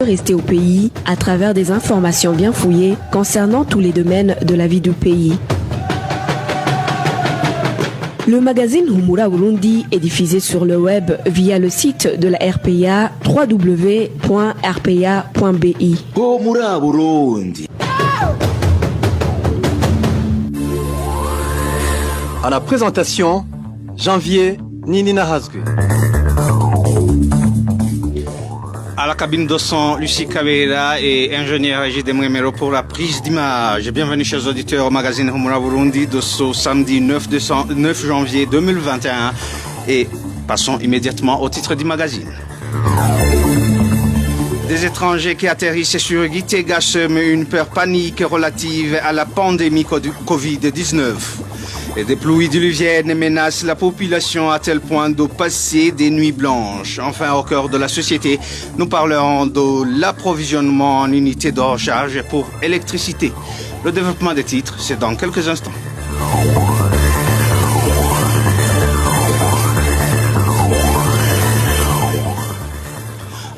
rester au pays à travers des informations bien fouillées concernant tous les domaines de la vie du pays. Le magazine Humura Burundi est diffusé sur le web via le site de la RPA www.rpa.bi. Humura Burundi. À la présentation, Janvier Ninina Hazgue. À la cabine de son, Lucie Kabera et ingénieur Egide Mwemero pour la prise d'image. Bienvenue chers auditeurs au magazine Humura Burundi de ce samedi 9 janvier 2021. Et passons immédiatement au titre du magazine. Des étrangers qui atterrissent sur Gitega sèment une peur panique relative à la pandémie Covid-19. Et des pluies diluviennes menacent la population à tel point de passer des nuits blanches. Enfin, au cœur de la société, nous parlerons de l'approvisionnement en unités de recharge pour électricité. Le développement des titres, c'est dans quelques instants.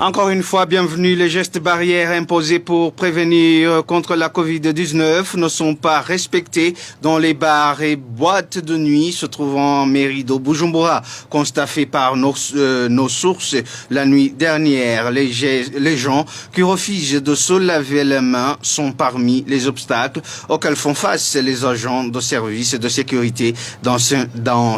Encore une fois, bienvenue. Les gestes barrières imposés pour prévenir contre la Covid-19 ne sont pas respectés dans les bars et boîtes de nuit se trouvant en mairie de Bujumbura. Constaté par nos sources la nuit dernière, les gens qui refusent de se laver les mains sont parmi les obstacles auxquels font face les agents de services de sécurité dans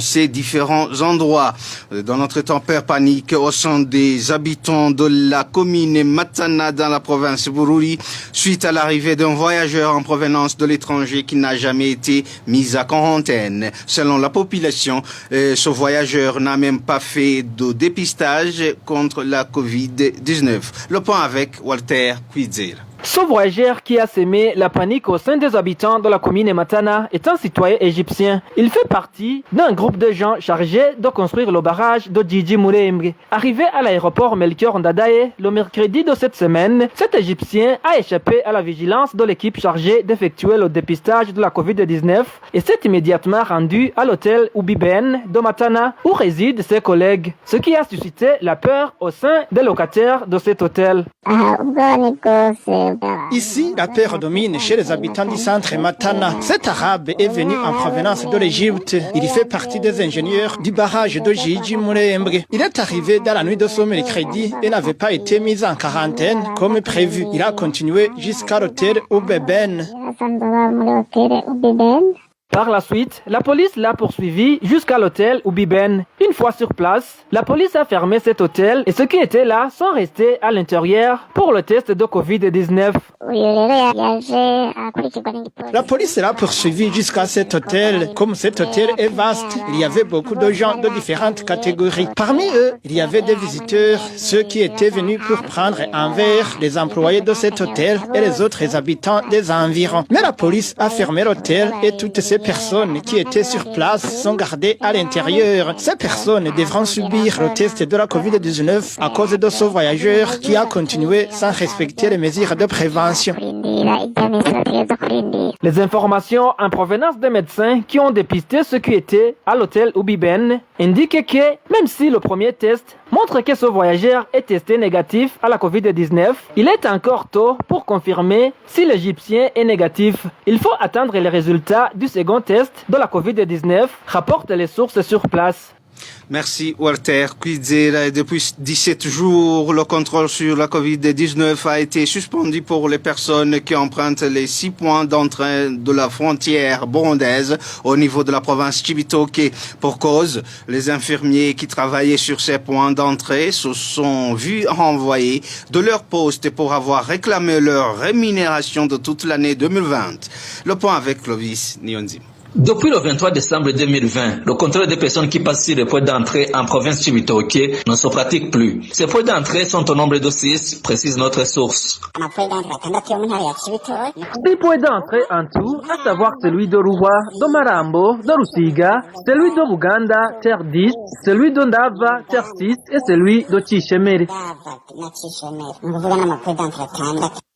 ces différents endroits. Dans notre temps peur panique au sein des habitants de la commune Matana dans la province Bururi suite à l'arrivée d'un voyageur en provenance de l'étranger qui n'a jamais été mis à quarantaine. Selon la population, ce voyageur n'a même pas fait de dépistage contre la Covid-19. Le point avec Walter Kwizera. Ce voyageur qui a sémé la panique au sein des habitants de la commune Matana est un citoyen égyptien. Il fait partie d'un groupe de gens chargés de construire le barrage de Djidji Murembe. Arrivé à l'aéroport Melchior Ndadaye le mercredi de cette semaine, cet Égyptien a échappé à la vigilance de l'équipe chargée d'effectuer le dépistage de la Covid-19 et s'est immédiatement rendu à l'hôtel Ubiben de Matana où résident ses collègues, ce qui a suscité la peur au sein des locataires de cet hôtel. Ici, la peur domine chez les habitants du centre Matana. Cet arabe est venu en provenance de l'Égypte. Il fait partie des ingénieurs du barrage de Djidji Murembe. Il est arrivé dans la nuit de ce mercredi et n'avait pas été mis en quarantaine comme prévu. Il a continué jusqu'à l'hôtel Ubeben. Par la suite, la police l'a poursuivi jusqu'à l'hôtel Ubiben. Une fois sur place, la police a fermé cet hôtel et ceux qui étaient là sont restés à l'intérieur pour le test de Covid-19. La police l'a poursuivi jusqu'à cet hôtel. Comme cet hôtel est vaste, il y avait beaucoup de gens de différentes catégories. Parmi eux, il y avait des visiteurs, ceux qui étaient venus pour prendre un verre, les employés de cet hôtel et les autres habitants des environs. Mais la police a fermé l'hôtel et toutes ces personnes qui étaient sur place sont gardées à l'intérieur. Ces personnes devront subir le test de la Covid-19 à cause de ce voyageur qui a continué sans respecter les mesures de prévention. Les informations en provenance des médecins qui ont dépisté ceux qui étaient à l'hôtel Ubiben indiquent que même si le premier test montre que ce voyageur est testé négatif à la Covid-19, il est encore tôt pour confirmer si l'Égyptien est négatif. Il faut attendre les résultats du second test de la Covid-19, rapportent les sources sur place. Merci Walter Kwizera. Depuis 17 jours, le contrôle sur la Covid-19 a été suspendu pour les personnes qui empruntent les 6 points d'entrée de la frontière burundaise au niveau de la province Cibitoke. Pour cause, les infirmiers qui travaillaient sur ces points d'entrée se sont vus renvoyer de leur poste pour avoir réclamé leur rémunération de toute l'année 2020. Le point avec Clovis Nyonzi. Depuis le 23 décembre 2020, le contrôle des personnes qui passent sur les points d'entrée en province Cibitoke ne se pratique plus. Ces points d'entrée sont au nombre de 6, précise notre source. 6 points d'entrée en tout, à savoir celui de Ruwa, de Marambo, de Rusiga, celui de Buganda, terre 10, celui de Ndava, terre 6 et celui de Chishemere.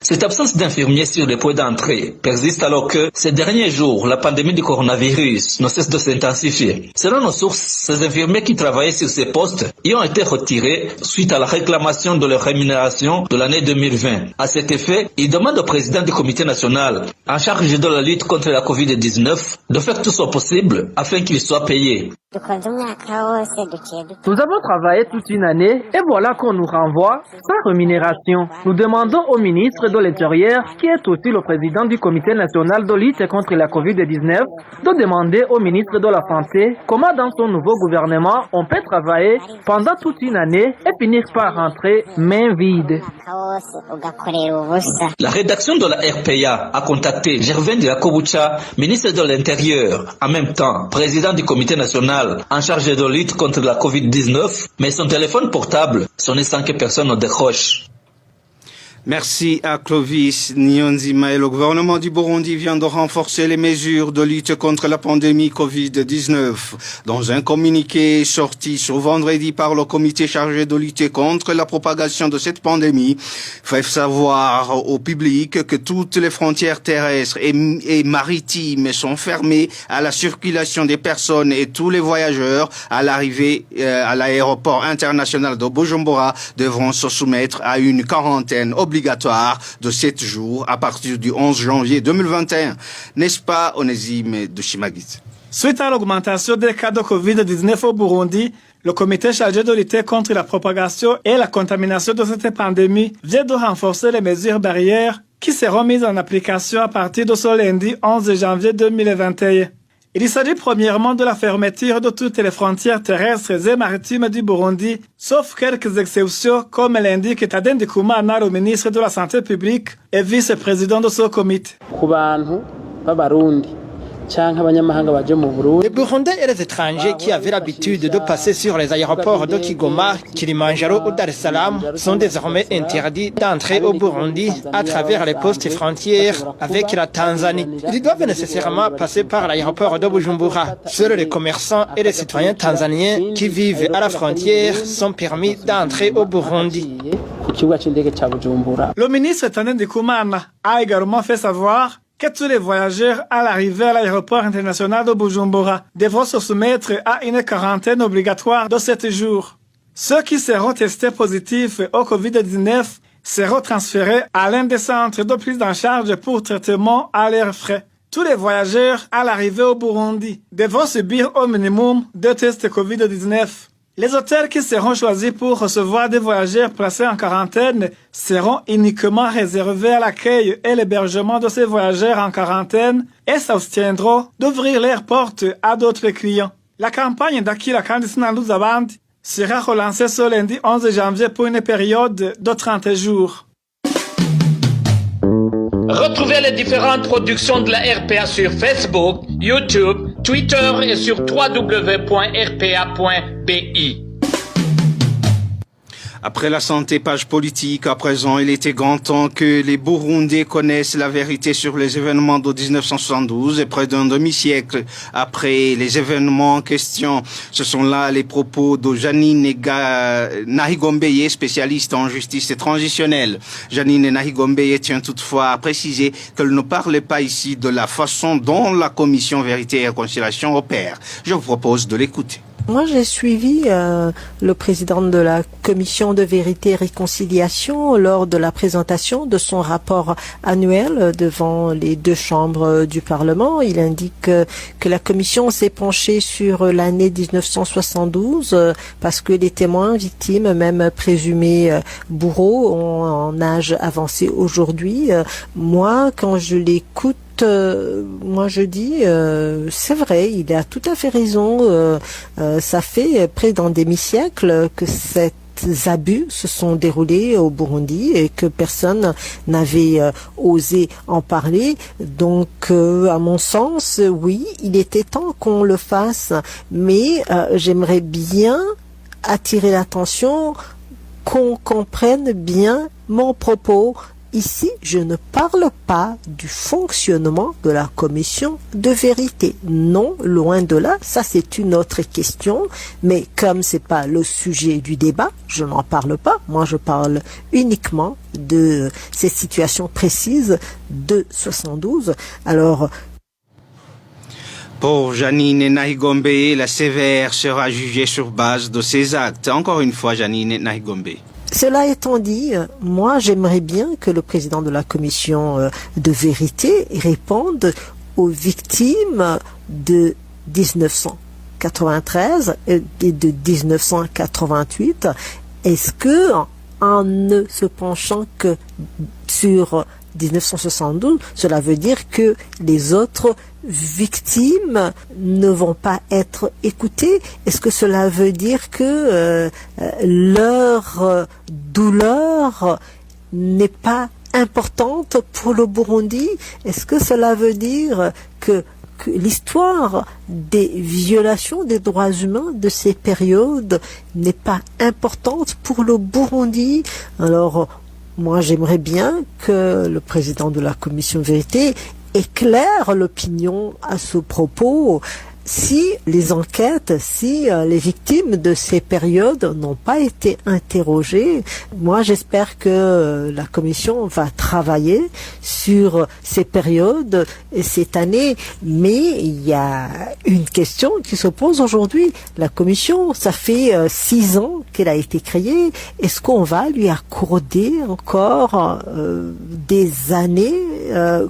Cette absence d'infirmiers sur les points d'entrée persiste alors que ces derniers jours, la pandémie du coronavirus ne cesse de s'intensifier. Selon nos sources, ces infirmiers qui travaillaient sur ces postes y ont été retirés suite à la réclamation de leur rémunération de l'année 2020. À cet effet, ils demandent au président du comité national en charge de la lutte contre la Covid-19 de faire tout son possible afin qu'ils soient payés. Nous avons travaillé toute une année et voilà qu'on nous renvoie sans rémunération. Nous demandons au ministre de l'Intérieur, qui est aussi le président du comité national de lutte contre la Covid-19, de demander au ministre de la Santé comment dans son nouveau gouvernement on peut travailler pendant toute une année et finir par rentrer main vide. La rédaction de la RPA a contacté Gervais Ndirakobucha, ministre de l'Intérieur, en même temps président du comité national en charge de lutte contre la Covid-19, mais son téléphone portable sonnait sans que personne ne décroche. Merci à Clovis Nyonzima. Et le gouvernement du Burundi vient de renforcer les mesures de lutte contre la pandémie Covid-19. Dans un communiqué sorti ce vendredi par le comité chargé de lutter contre la propagation de cette pandémie, fait savoir au public que toutes les frontières terrestres et maritimes sont fermées à la circulation des personnes et tous les voyageurs à l'arrivée à l'aéroport international de Bujumbura devront se soumettre à une quarantaine obligatoire de 7 jours à partir du 11 janvier 2021. N'est-ce pas, Onésime de Chimagit? Suite à l'augmentation des cas de Covid-19 au Burundi, le comité chargé de lutter contre la propagation et la contamination de cette pandémie vient de renforcer les mesures barrières qui seront mises en application à partir de ce lundi 11 janvier 2021. Il s'agit premièrement de la fermeture de toutes les frontières terrestres et maritimes du Burundi, sauf quelques exceptions, comme l'indique Tadende Ndikumana, le ministre de la Santé publique et vice-président de ce comité. Les Burundais et les étrangers qui avaient l'habitude de passer sur les aéroports de Kigoma, Kilimanjaro ou Dar es Salaam sont désormais interdits d'entrer au Burundi à travers les postes frontières avec la Tanzanie. Ils doivent nécessairement passer par l'aéroport de Bujumbura. Seuls les commerçants et les citoyens tanzaniens qui vivent à la frontière sont permis d'entrer au Burundi. Le ministre Tadende Ndikumana a également fait savoir que tous les voyageurs à l'arrivée à l'aéroport international de Bujumbura devront se soumettre à une quarantaine obligatoire de 7 jours. Ceux qui seront testés positifs au Covid-19 seront transférés à l'un des centres de prise en charge pour traitement à leurs frais. Tous les voyageurs à l'arrivée au Burundi devront subir au minimum 2 tests Covid-19. Les hôtels qui seront choisis pour recevoir des voyageurs placés en quarantaine seront uniquement réservés à l'accueil et l'hébergement de ces voyageurs en quarantaine et s'abstiendront d'ouvrir leurs portes à d'autres clients. La campagne d'Akira Kandisina Luzaband sera relancée ce lundi 11 janvier pour une période de 30 jours. Retrouvez les différentes productions de la RPA sur Facebook, YouTube, Twitter et sur www.rpa.bi. Après la santé, page politique, à présent, il était grand temps que les Burundais connaissent la vérité sur les événements de 1972 et près d'un demi-siècle après les événements en question. Ce sont là les propos de Janine Nahigombeye, spécialiste en justice transitionnelle. Janine Nahigombeye tient toutefois à préciser qu'elle ne parlait pas ici de la façon dont la commission Vérité et Réconciliation opère. Je vous propose de l'écouter. Moi, j'ai suivi le président de la commission de vérité et réconciliation lors de la présentation de son rapport annuel devant les 2 chambres du Parlement. Il indique que la commission s'est penchée sur l'année 1972 parce que les témoins, victimes, même présumés bourreaux, ont en âge avancé aujourd'hui. Moi, quand je l'écoute, moi je dis c'est vrai, il a tout à fait raison. Ça fait près d'un demi-siècle que ces abus se sont déroulés au Burundi et que personne n'avait osé en parler. Donc à mon sens, oui, il était temps qu'on le fasse, mais j'aimerais bien attirer l'attention qu'on comprenne bien mon propos ici, je ne parle pas du fonctionnement de la commission de vérité. Non, loin de là, ça c'est une autre question. Mais comme c'est pas le sujet du débat, je n'en parle pas. Moi, je parle uniquement de ces situations précises de 72. Alors, pour Janine Nahigombe, la sévère sera jugée sur base de ses actes. Encore une fois, Janine Nahigombe. Cela étant dit, moi j'aimerais bien que le président de la commission de vérité réponde aux victimes de 1993 et de 1988. Est-ce que, en ne se penchant que sur 1972, cela veut dire que les autres victimes ne vont pas être écoutées? Est-ce que cela veut dire que leur douleur n'est pas importante pour le Burundi? Est-ce que cela veut dire que l'histoire des violations des droits humains de ces périodes n'est pas importante pour le Burundi? Alors, moi, j'aimerais bien que le président de la commission de vérité éclaire l'opinion à ce propos. Si les enquêtes, si les victimes de ces périodes n'ont pas été interrogées, moi j'espère que la commission va travailler sur ces périodes cette année. Mais il y a une question qui se pose aujourd'hui. La commission, ça fait 6 ans qu'elle a été créée. Est-ce qu'on va lui accorder encore des années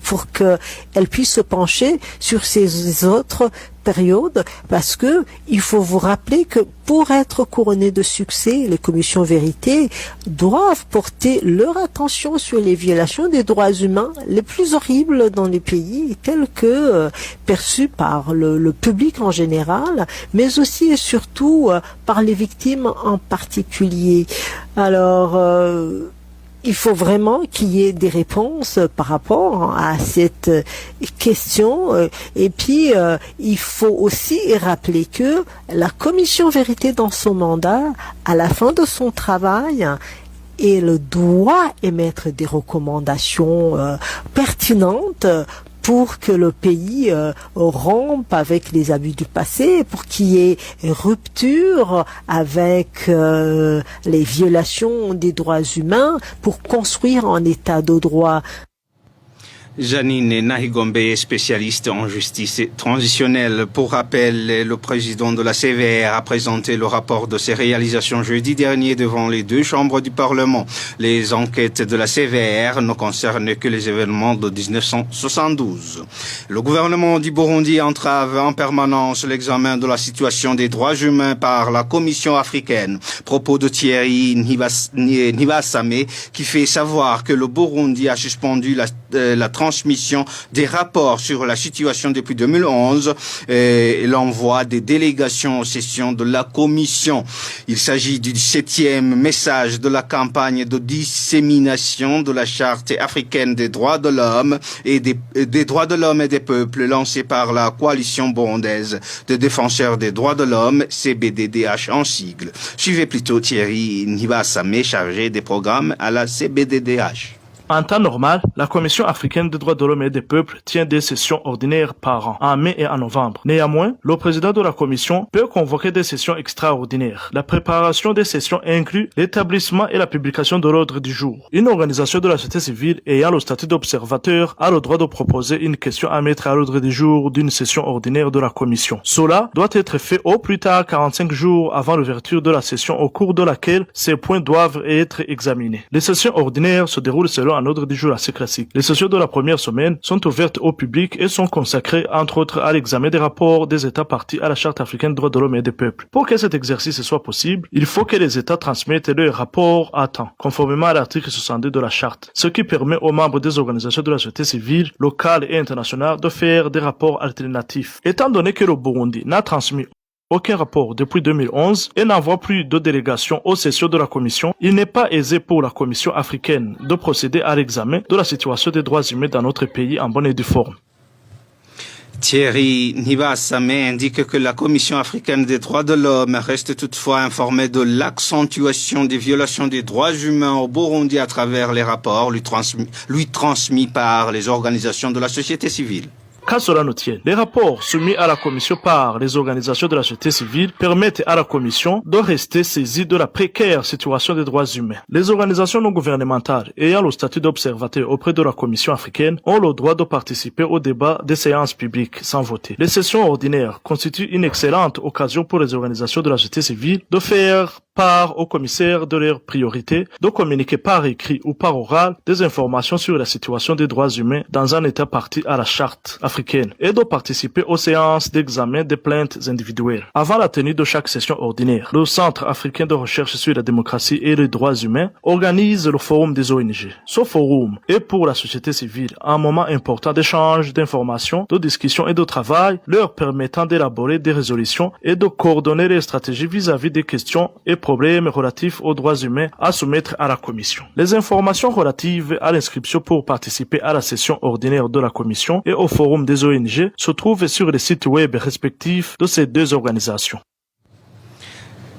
pour qu'elle puisse se pencher sur ces autres période, parce que il faut vous rappeler que pour être couronné de succès, les commissions vérité doivent porter leur attention sur les violations des droits humains les plus horribles dans les pays, tels que perçus par le public en général, mais aussi et surtout par les victimes en particulier. Alors, il faut vraiment qu'il y ait des réponses par rapport à cette question. Et puis, il faut aussi rappeler que la commission vérité dans son mandat, à la fin de son travail, elle doit émettre des recommandations pertinentes pour que le pays rompe avec les abus du passé, pour qu'il y ait rupture avec les violations des droits humains, pour construire un état de droit. Janine Nahigombe est spécialiste en justice transitionnelle. Pour rappel, le président de la CVR a présenté le rapport de ses réalisations jeudi dernier devant les 2 chambres du Parlement. Les enquêtes de la CVR ne concernent que les événements de 1972. Le gouvernement du Burundi entrave en permanence l'examen de la situation des droits humains par la Commission africaine. Propos de Thierry Nibasame, qui fait savoir que le Burundi a suspendu la transmission des rapports sur la situation depuis 2011 et l'envoi des délégations aux sessions de la commission. Il s'agit du 7e message de la campagne de dissémination de la Charte africaine des droits de l'homme et des droits de l'homme et des peuples lancée par la coalition burundaise de défenseurs des droits de l'homme, CBDDH en sigle. Suivez plutôt Thierry Nibasame, chargé des programmes à la CBDDH. En temps normal, la Commission africaine des droits de l'homme et des peuples tient des sessions ordinaires par an, en mai et en novembre. Néanmoins, le président de la Commission peut convoquer des sessions extraordinaires. La préparation des sessions inclut l'établissement et la publication de l'ordre du jour. Une organisation de la société civile ayant le statut d'observateur a le droit de proposer une question à mettre à l'ordre du jour d'une session ordinaire de la Commission. Cela doit être fait au plus tard 45 jours avant l'ouverture de la session au cours de laquelle ces points doivent être examinés. Les sessions ordinaires se déroulent selon un ordre du jour assez classique. Les sessions de la première semaine sont ouvertes au public et sont consacrées entre autres à l'examen des rapports des États partis à la Charte africaine des droits de l'homme et des peuples. Pour que cet exercice soit possible, il faut que les États transmettent leurs rapports à temps, conformément à l'article 62 de la Charte, ce qui permet aux membres des organisations de la société civile, locale et internationale de faire des rapports alternatifs. Étant donné que le Burundi n'a transmis aucun rapport depuis 2011 et n'envoie plus de délégation aux sessions de la Commission, il n'est pas aisé pour la Commission africaine de procéder à l'examen de la situation des droits humains dans notre pays en bonne et due forme. Thierry Nibassamé indique que la Commission africaine des droits de l'homme reste toutefois informée de l'accentuation des violations des droits humains au Burundi à travers les rapports lui transmis par les organisations de la société civile. Qu'à cela nous tienne, les rapports soumis à la Commission par les organisations de la société civile permettent à la Commission de rester saisie de la précaire situation des droits humains. Les organisations non gouvernementales ayant le statut d'observateur auprès de la Commission africaine ont le droit de participer au débat des séances publiques sans voter. Les sessions ordinaires constituent une excellente occasion pour les organisations de la société civile de faire part aux commissaires de leurs priorités, de communiquer par écrit ou par oral des informations sur la situation des droits humains dans un État parti à la charte africaine et de participer aux séances d'examen des plaintes individuelles. Avant la tenue de chaque session ordinaire, le Centre africain de recherche sur la démocratie et les droits humains organise le forum des ONG. Ce forum est pour la société civile un moment important d'échange d'informations, de discussion et de travail, leur permettant d'élaborer des résolutions et de coordonner les stratégies vis-à-vis des questions et problèmes relatifs aux droits humains à soumettre à la Commission. Les informations relatives à l'inscription pour participer à la session ordinaire de la Commission et au forum des ONG se trouvent sur les sites web respectifs de ces deux organisations.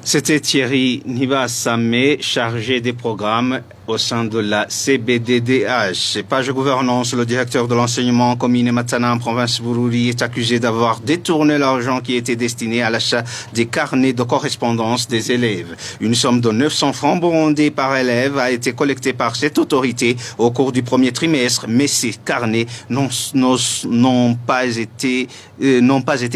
C'était Thierry Nibassamé, chargé des programmes au sein de la CBDDH. Page gouvernance, le directeur de l'enseignement en commune Matana en province Bururi est accusé d'avoir détourné l'argent qui était destiné à l'achat des carnets de correspondance des élèves. Une somme de 900 francs burundais par élève a été collectée par cette autorité au cours du premier trimestre, mais ces carnets n'ont pas été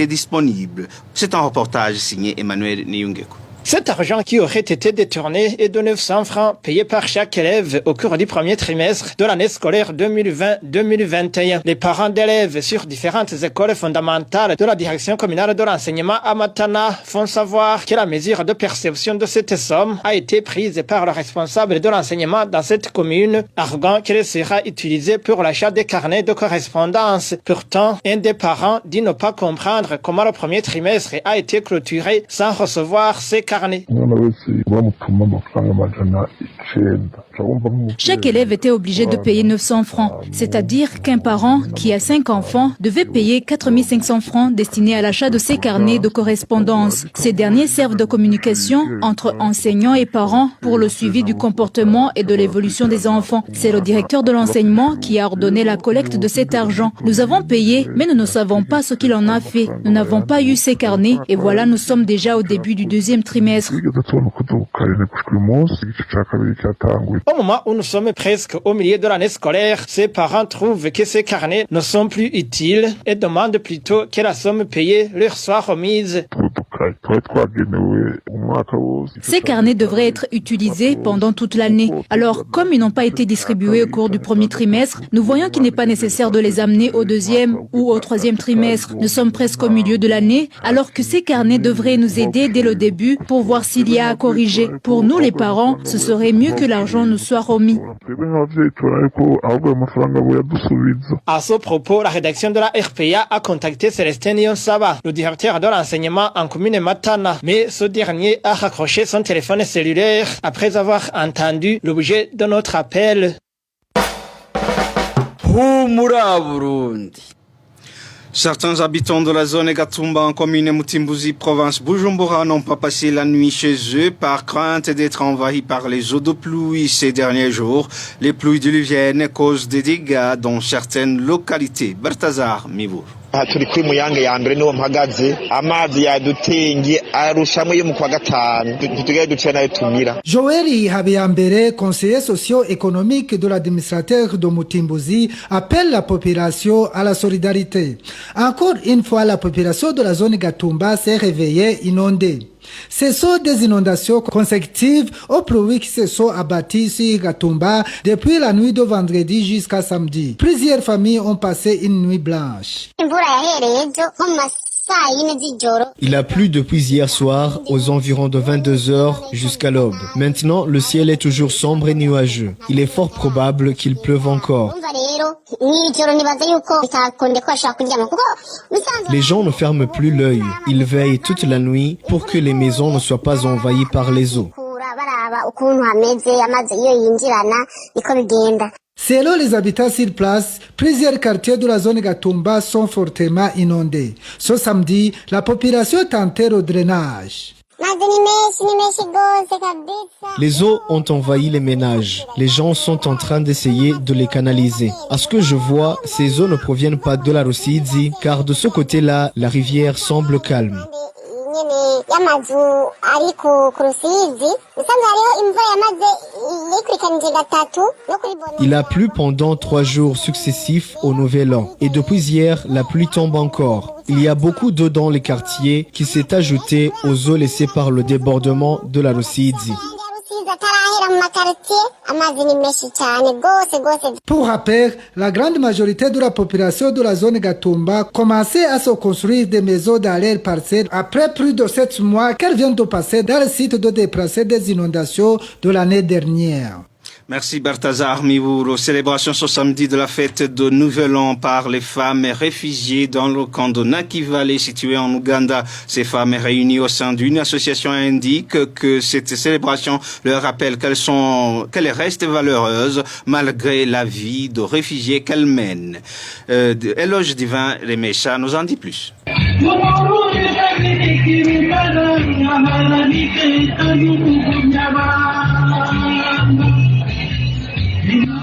disponibles. C'est un reportage signé Emmanuel Niyungeko. Cet argent qui aurait été détourné est de 900 francs payés par chaque élève au cours du premier trimestre de l'année scolaire 2020-2021. Les parents d'élèves sur différentes écoles fondamentales de la direction communale de l'enseignement à Matana font savoir que la mesure de perception de cette somme a été prise par le responsable de l'enseignement dans cette commune, arguant qu'elle sera utilisée pour l'achat des carnets de correspondance. Pourtant, un des parents dit ne pas comprendre comment le premier trimestre a été clôturé sans recevoir ces carnets. Chaque élève était obligé de payer 900 francs, c'est-à-dire qu'un parent qui a 5 enfants devait payer 4500 francs destinés à l'achat de ces carnets de correspondance. Ces derniers servent de communication entre enseignants et parents pour le suivi du comportement et de l'évolution des enfants. C'est le directeur de l'enseignement qui a ordonné la collecte de cet argent. Nous avons payé, mais nous ne savons pas ce qu'il en a fait. Nous n'avons pas eu ces carnets et voilà, nous sommes déjà au début du deuxième trimestre. Au moment où nous sommes presque au milieu de l'année scolaire, ces parents trouvent que ces carnets ne sont plus utiles et demandent plutôt que la somme payée leur soit remise. Ces carnets devraient être utilisés pendant toute l'année. Alors, comme ils n'ont pas été distribués au cours du premier trimestre, nous voyons qu'il n'est pas nécessaire de les amener au deuxième ou au troisième trimestre. Nous sommes presque au milieu de l'année, alors que ces carnets devraient nous aider dès le début pour voir s'il y a à corriger. Pour nous, les parents, ce serait mieux que l'argent nous soit remis. À ce propos, la rédaction de la RPA a contacté Célestin Yonsaba, le directeur de l'enseignement en commune Matana, mais ce dernier a raccroché son téléphone cellulaire après avoir entendu l'objet de notre appel. Certains habitants de la zone Gatumba en commune Mutimbuzi, province Bujumbura, n'ont pas passé la nuit chez eux par crainte d'être envahis par les eaux de pluie ces derniers jours. Les pluies diluviennes causent des dégâts dans certaines localités. Balthazar Mivour. turi kuri Muyange ya mbere niho mpagaze amazi yadutengi arushamwe yo mu kwa gatanu tutugaye duce nayo tumira. Joël Habiyambere, conseiller socio-économique de l'administrateur de Mutimbuzi, appelle la population à la solidarité. Encore une fois, la population de la zone Gatumba s'est réveillée inondée. Ce sont des inondations consécutives aux pluies qui se sont abattues sur Gatumba depuis la nuit de vendredi jusqu'à samedi. Plusieurs familles ont passé une nuit blanche. Il a plu depuis hier soir aux environs de 22 heures jusqu'à l'aube. Maintenant, le ciel est toujours sombre et nuageux. Il est fort probable qu'il pleuve encore. Les gens ne ferment plus l'œil. Ils veillent toute la nuit pour que les maisons ne soient pas envahies par les eaux. Selon les habitants sur place, plusieurs quartiers de la zone Gatumba sont fortement inondés. Ce samedi, la population est en terre au drainage. Les eaux ont envahi les ménages. Les gens sont en train d'essayer de les canaliser. À ce que je vois, ces eaux ne proviennent pas de la Rusizi, car de ce côté-là, la rivière semble calme. Il a plu pendant 3 jours successifs au Nouvel An. Et depuis hier, la pluie tombe encore. Il y a beaucoup d'eau dans les quartiers qui s'est ajoutée aux eaux laissées par le débordement de la Rusizi. Pour rappel, la grande majorité de la population de la zone Gatumba commençait à se construire des maisons dans leur parcelle après plus de 7 mois qu'elles viennent de passer dans le site de déplacer des inondations de l'année dernière. Merci Balthazar Mivouro. Célébration ce samedi de la fête de Nouvel An par les femmes réfugiées dans le camp de Nakivale situé en Ouganda. Ces femmes réunies au sein d'une association indiquent que cette célébration leur rappelle qu'elles restent valeureuses malgré la vie de réfugiés qu'elles mènent. Éloge divin Remesha nous en dit plus.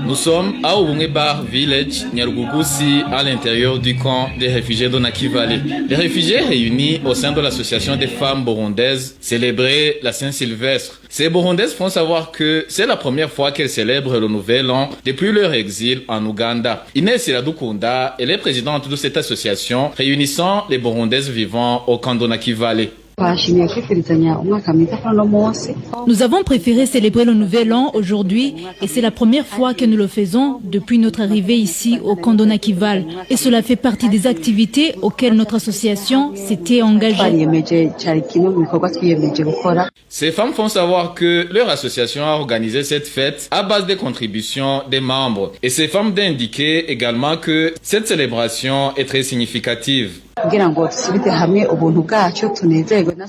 Nous sommes à Oubungebar Village, Nyarugugusi, à l'intérieur du camp des réfugiés de Nakivale. Les réfugiés réunis au sein de l'association des femmes burundaises célébraient la Saint-Sylvestre. Ces burundaises font savoir que c'est la première fois qu'elles célèbrent le Nouvel An depuis leur exil en Ouganda. Inès Iradukunda est la présidente de cette association réunissant les burundaises vivant au camp de Nakivale. Nous avons préféré célébrer le Nouvel An aujourd'hui et c'est la première fois que nous le faisons depuis notre arrivée ici au camp de Nakivale. Et cela fait partie des activités auxquelles notre association s'était engagée. Ces femmes font savoir que leur association a organisé cette fête à base des contributions des membres. Et ces femmes d'indiquer également que cette célébration est très significative.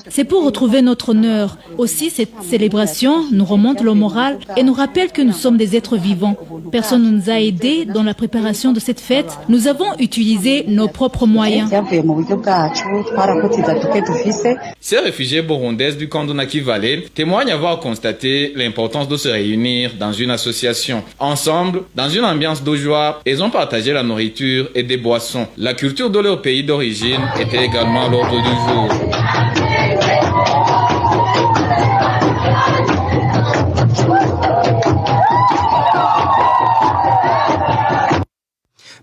C'est pour retrouver notre honneur. Aussi, cette célébration nous remonte le moral et nous rappelle que nous sommes des êtres vivants. Personne ne nous a aidés dans la préparation de cette fête. Nous avons utilisé nos propres moyens. Ces réfugiés burundaises du camp de Nakivale témoignent avoir constaté l'importance de se réunir dans une association. Ensemble, dans une ambiance de joie, ils ont partagé la nourriture et des boissons. La culture de leur pays d'origine était également à l'ordre du jour.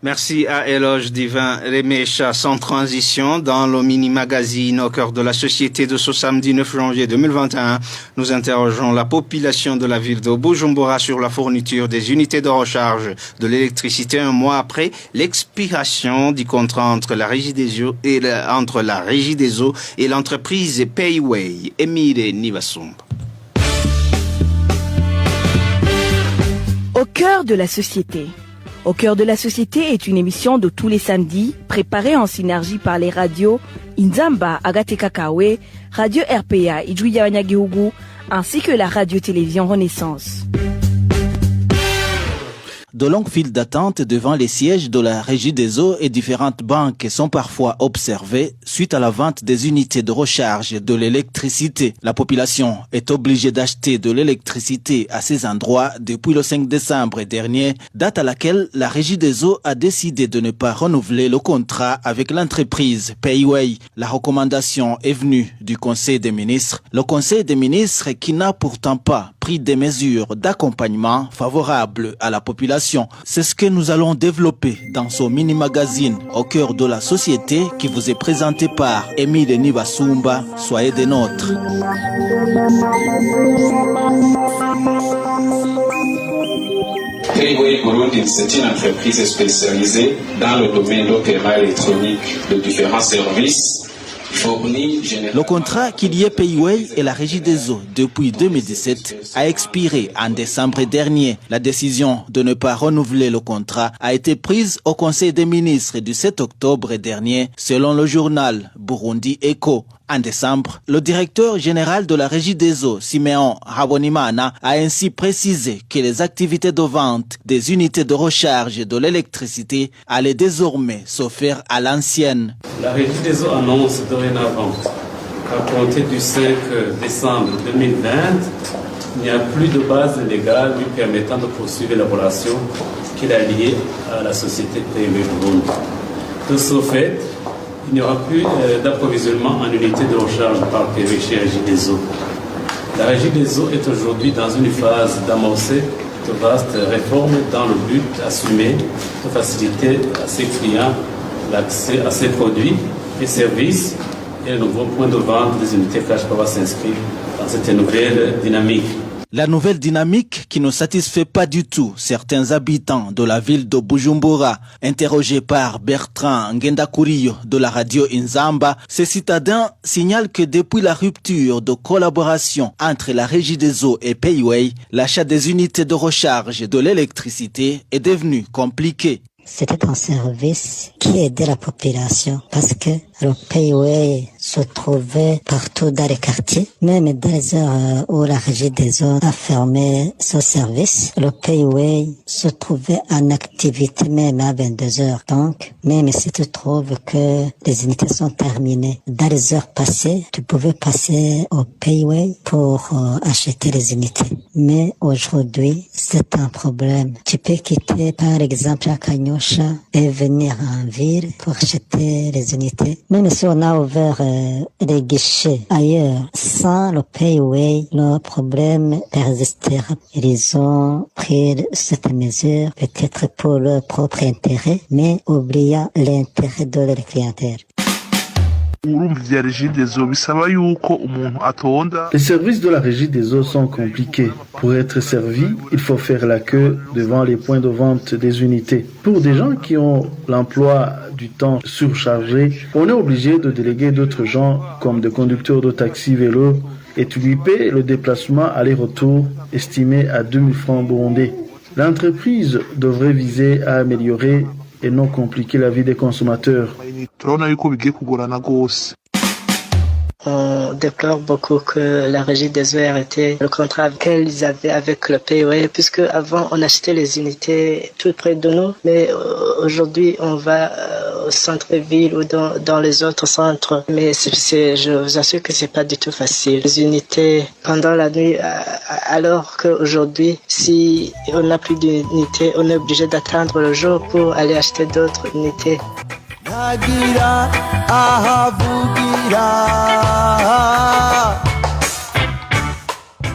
Merci à Éloge Divin Remesha. Sans transition, dans le mini-magazine au cœur de la société de ce samedi 9 janvier 2021, nous interrogeons la population de la ville de Bujumbura sur la fourniture des unités de recharge de l'électricité un mois après l'expiration du contrat entre la Régie des eaux et l'entreprise Payway. Emile Nivasumba. Au cœur de la société. Au cœur de la société est une émission de tous les samedis, préparée en synergie par les radios Inzamba, Agate Kakawe, Radio RPA, Ijwi Yawanyagihugu, ainsi que la radio-télévision Renaissance. De longues files d'attente devant les sièges de la Régie des eaux et différentes banques sont parfois observées suite à la vente des unités de recharge de l'électricité. La population est obligée d'acheter de l'électricité à ces endroits depuis le 5 décembre dernier, date à laquelle la Régie des eaux a décidé de ne pas renouveler le contrat avec l'entreprise Payway. La recommandation est venue du Conseil des ministres. Le Conseil des ministres qui n'a pourtant pas pris des mesures d'accompagnement favorables à la population. C'est ce que nous allons développer dans ce mini-magazine au cœur de la société qui vous est présenté par Emile Nivasumba. Soyez des nôtres. Payway Burundi, c'est une entreprise spécialisée dans le domaine de paiement électronique de différents services. Le contrat qui liait Payway et la Régie des eaux depuis 2017 a expiré en décembre dernier. La décision de ne pas renouveler le contrat a été prise au Conseil des ministres du 7 octobre dernier, selon le journal Burundi Echo. En décembre, le directeur général de la Régie des eaux, Simeon Habonimana, a ainsi précisé que les activités de vente des unités de recharge de l'électricité allaient désormais se faire à l'ancienne. La Régie des eaux annonce dorénavant qu'à compter du 5 décembre 2020, il n'y a plus de base légale lui permettant de poursuivre la relation qu'il a liée à la société PME Burundi. De ce fait, il n'y aura plus d'approvisionnement en unités de recharge par PV chez Régie des eaux. La Régie des eaux est aujourd'hui dans une phase d'amorcer de vastes réformes dans le but assumé de faciliter à ses clients l'accès à ses produits et services, et un nouveau point de vente des unités Cash Power s'inscrit dans cette nouvelle dynamique. La nouvelle dynamique qui ne satisfait pas du tout certains habitants de la ville de Bujumbura. Interrogé par Bertrand Ngendakuriyo de la radio Inzamba, ces citadins signalent que depuis la rupture de collaboration entre la Régie des eaux et Payway, l'achat des unités de recharge de l'électricité est devenu compliqué. C'était un service qui aidait la population parce que le Payway se trouvait partout dans les quartiers. Même dans les heures où la Régie des eaux a fermé ce service, le Payway se trouvait en activité même à 22 heures. Donc, même si tu trouves que les unités sont terminées, dans les heures passées, tu pouvais passer au Payway pour acheter les unités. Mais aujourd'hui, c'est un problème. Tu peux quitter par exemple à Kanyosha et venir en ville pour acheter les unités. Même si on a ouvert les guichets ailleurs, sans le Payway, le problème persistera. Ils ont pris cette mesure peut-être pour leur propre intérêt, mais oubliant l'intérêt de leur clientèle. Les services de la Régie des eaux sont compliqués. Pour être servi, il faut faire la queue devant les points de vente des unités. Pour des gens qui ont l'emploi du temps surchargé, on est obligé de déléguer d'autres gens comme des conducteurs de taxi vélo et tu lui paies le déplacement aller-retour estimé à 2000 francs burundais. L'entreprise devrait viser à améliorer et non compliquer la vie des consommateurs. On déplore beaucoup que la Régie des eaux ait arrêté le contrat qu'ils avaient avec le Payway, puisque avant on achetait les unités tout près de nous, mais aujourd'hui on va au centre-ville ou dans les autres centres. Mais je vous assure que c'est pas du tout facile. Les unités pendant la nuit, alors qu'aujourd'hui, si on n'a plus d'unités, on est obligé d'attendre le jour pour aller acheter d'autres unités.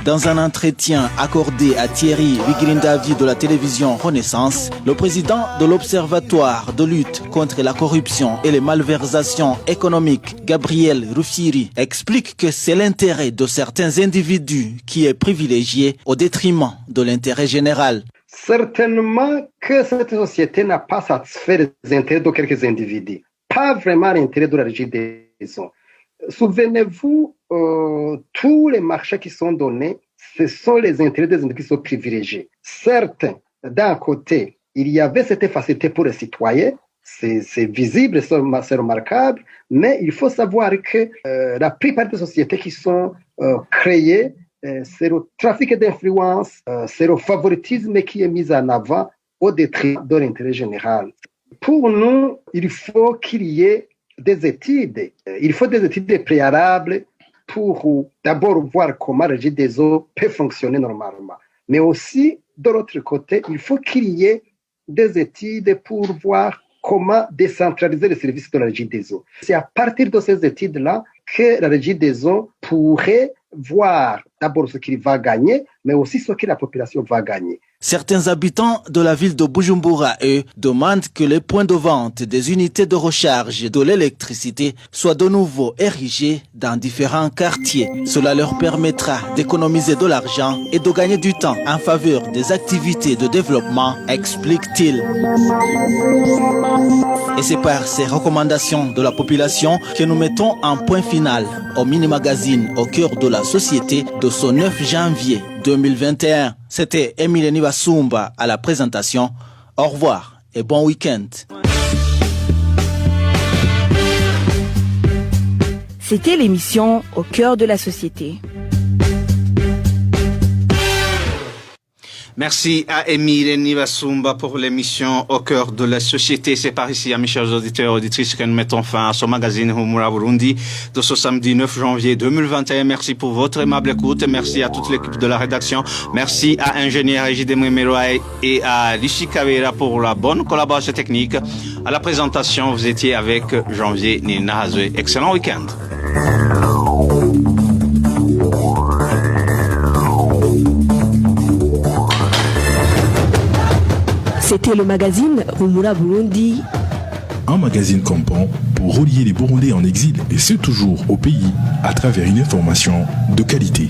Dans un entretien accordé à Thierry Vigrindavi de la télévision Renaissance, le président de l'Observatoire de lutte contre la corruption et les malversations économiques, Gabriel Rufiri, explique que c'est l'intérêt de certains individus qui est privilégié au détriment de l'intérêt général. Certainement que cette société n'a pas satisfait les intérêts de quelques individus, pas vraiment l'intérêt de la Régie des eaux. Souvenez-vous, tous les marchés qui sont donnés, ce sont les intérêts des individus qui sont privilégiés. Certes, d'un côté, il y avait cette facilité pour les citoyens, c'est visible, c'est remarquable, mais il faut savoir que la plupart des sociétés qui sont créées, c'est le trafic d'influence, c'est le favoritisme qui est mis en avant au détriment de l'intérêt général. Pour nous, il faut qu'il y ait des études. Il faut des études préalables pour d'abord voir comment la Régie des eaux peut fonctionner normalement. Mais aussi, de l'autre côté, il faut qu'il y ait des études pour voir comment décentraliser les services de la Régie des eaux. C'est à partir de ces études-là que la Régie des eaux pourrait voir d'abord ce qu'il va gagner, mais aussi ce que la population va gagner. Certains habitants de la ville de Bujumbura, eux, demandent que les points de vente des unités de recharge de l'électricité soient de nouveau érigés dans différents quartiers. Cela leur permettra d'économiser de l'argent et de gagner du temps en faveur des activités de développement, explique-t-il. Et c'est par ces recommandations de la population que nous mettons un point final au mini-magazine au cœur de la société de ce 9 janvier 2021. C'était Emile Nivasumba à la présentation. Au revoir et bon week-end. C'était l'émission Au cœur de la société. Merci à Émile Nivasumba pour l'émission Au cœur de la société. C'est par ici, mes chers auditeurs et auditrices, que nous mettons fin à ce magazine Humura Burundi de ce samedi 9 janvier 2021. Merci pour votre aimable écoute. Merci à toute l'équipe de la rédaction. Merci à ingénieur Ejide Mwemeroa et à Lishi Kavera pour la bonne collaboration technique. À la présentation, vous étiez avec Janvier Nina Hazwe. Excellent week-end. C'était le magazine Humura Burundi. Un magazine campant pour relier les Burundais en exil, et ce toujours au pays, à travers une information de qualité.